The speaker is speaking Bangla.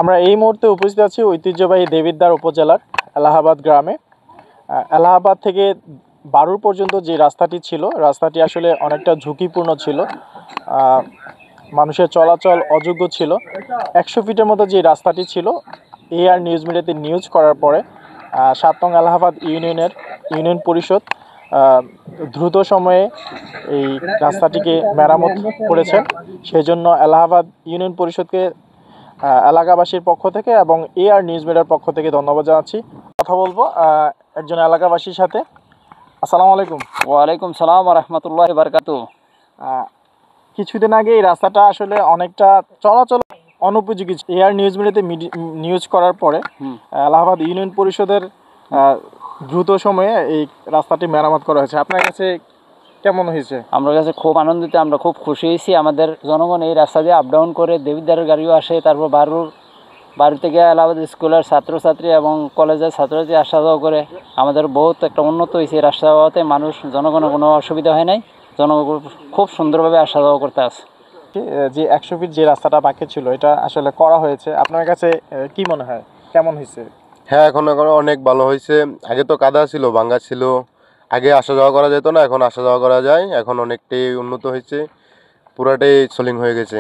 আমরা এই মুহূর্তে উপস্থিত আছি ঐতিহ্যবাহী দেবিদ্বার উপজেলার এলাহাবাদ গ্রামে। এলাহাবাদ থেকে বারুর পর্যন্ত যে রাস্তাটি ছিল, রাস্তাটি আসলে অনেকটা ঝুঁকিপূর্ণ ছিল, মানুষের চলাচল অযোগ্য ছিল। 100 ফিটের মতো যে রাস্তাটি ছিল, এআর নিউজ মিডিয়াতে নিউজ করার পরে 7 নং এলাহাবাদ ইউনিয়ন পরিষদ দ্রুত সময়ে এই রাস্তাটিকে মেরামত করেছেন। সেজন্য এলাহাবাদ ইউনিয়ন পরিষদকে এলাকাবাসীর পক্ষ থেকে এবং এআর নিউজ মিডিয়ার পক্ষ থেকে ধন্যবাদ জানাচ্ছি। কথা বলবো একজন এলাকাবাসীর সাথে। আসসালামু আলাইকুম। ওয়ালাইকুম সালাম ওয়া রাহমাতুল্লাহি ওয়া বারাকাতুহু। কিছুদিন আগে এই রাস্তাটা আসলে অনেকটা চলাচল অনুপযোগী। এআর নিউজ মিডিয়াতে নিউজ করার পরে এলাহাবাদ ইউনিয়ন পরিষদের দ্রুত সময়ে এই রাস্তাটি মেরামত করা হয়েছে। আপনার কাছে কেমন হয়েছে? আমার কাছে খুব আনন্দিত, আমরা খুব খুশি হয়েছি। আমাদের জনগণ এই রাস্তা দিয়ে আপ ডাউন করে, দেবিদ্বারের গাড়িও আসে, তারপর বাড়ি থেকে এলাহাবাদ স্কুলের ছাত্রছাত্রী এবং কলেজের ছাত্রছাত্রী আসা যাওয়া করে। আমাদের বহুত একটা উন্নত হয়েছে রাস্তা যাওয়াতে, জনগণের কোনো অসুবিধা হয় নাই, জনগণ খুব সুন্দরভাবে আসা যাওয়া করতে আছে। যে 100 ফিট যে রাস্তাটা বাকি ছিল, এটা আসলে করা হয়েছে, আপনার কাছে কি মনে হয়, কেমন হয়েছে? হ্যাঁ, এখন অনেক ভালো হয়েছে। আগে তো কাদা ছিল, ভাঙ্গা ছিল, আগে আসা যাওয়া করা যেত না, এখন আসা যাওয়া করা যায়। এখন অনেকটাই উন্নত হয়েছে, পুরাটাই সলিং হয়ে গেছে।